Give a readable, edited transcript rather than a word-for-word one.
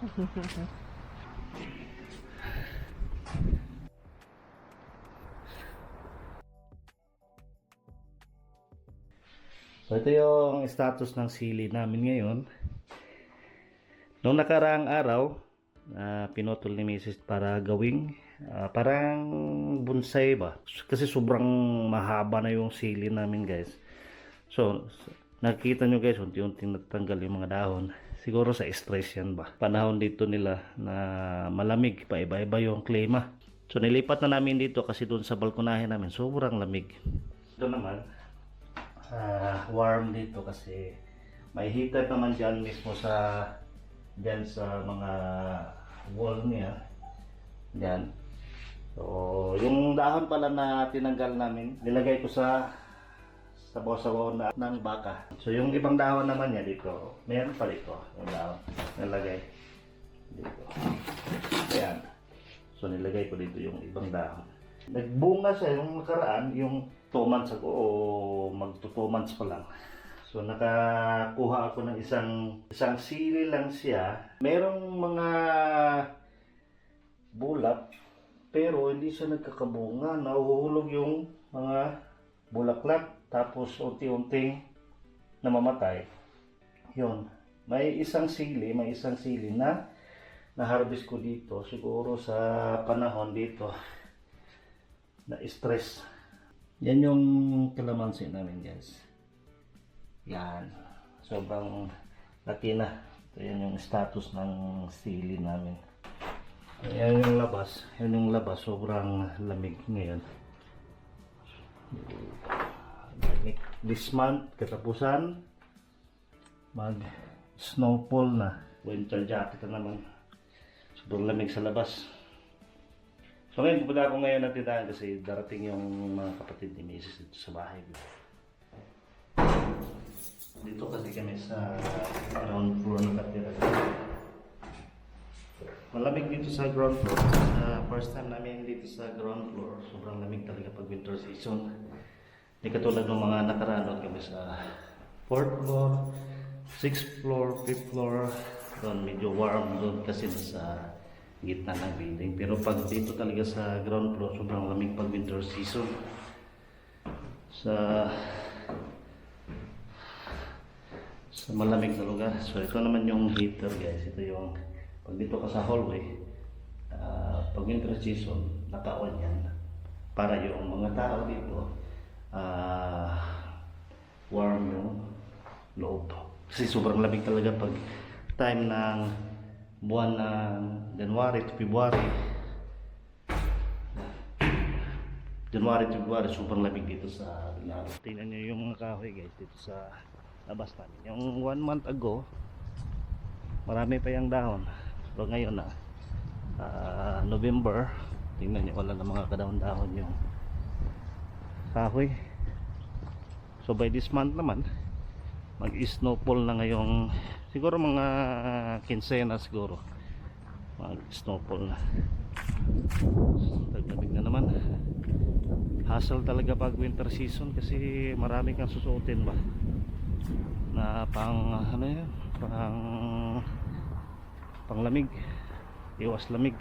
So ito yung status ng sili namin ngayon. Noong nakaraang araw, pinutol ni Mrs. para gawing parang bonsai ba? Kasi sobrang mahaba na yung sili namin, guys. So nakikita nyo, guys, unti-unting natanggal yung mga dahon. Siguro sa stress yan ba? Panahon dito nila na malamig, paiba-iba yung klima. So nilipat na namin dito kasi doon sa balkonahe namin sobrang lamig. Ito naman warm dito kasi may heater naman dyan mismo sa mga wall niya dyan. So yung dahon pala na tinanggal namin, nilagay ko sa sabaw-sabaw na ng baka. So yung ibang dahon naman niya dito, meron pa dito yung dahon nilagay dito. Ayan. So nilagay ko dito yung ibang dahon. Nagbunga siya yung nakaraan, yung 2 months ago o magto 2 months pa lang. So nakakuha ako ng isang sili lang siya. Merong mga bulak pero hindi siya nagkakabunga. Nahuhulog yung mga bulaklak tapos unti-unting namamatay. Yun. May isang sili na na-harvest ko dito siguro sa panahon dito na stress. Yan yung kalamansi namin, guys. Yan. Sobrang laki na. Ito yan yung status ng sili namin. Yan yung labas. Yan yung labas. Sobrang lamig ngayon. This month, katapusan, mag-snowfall na. Winter jacket na naman. Sobrang lamig sa labas. So ngayon, pupunta ako ngayon ng tindahan kasi darating yung mga kapatid ni Mrs. dito sa bahay. Dito kasi kami sa ground floor nakatira. Malamig dito sa ground floor. First time namin dito sa ground floor. Sobrang lamig talaga pag winter season. Hindi katulad ng mga nakaraan kami sa 4th floor, 6th floor, 5th floor. Doon medyo warm doon kasi nasa gitna ng building. Pero pag dito talaga sa ground floor, sobrang lamig pag winter season. Sa malamig na lugar. So ito naman yung heater, guys. Ito yung pag dito ka sa hallway, pag winter season, naka-on yan para yung mga tao dito warm yung loob. Kasi sobrang lamig talaga pag time ng buwan ng January to February. Sobrang lamig dito sa Bilaro. Tingnan nyo yung mga kahoy, guys, dito sa labas namin. Yung 1 month ago, marami pa yung dahon. Pero ngayon na November, tingnan nyo, wala na mga kadahon-dahon yung kahoy. So by this month naman, mag-snowfall na ngayong siguro mga kinsena siguro mag-snowfall na. Taglamig na naman. Hassle talaga pag winter season kasi marami kang susuotin ba na pang lamig, iwas lamig.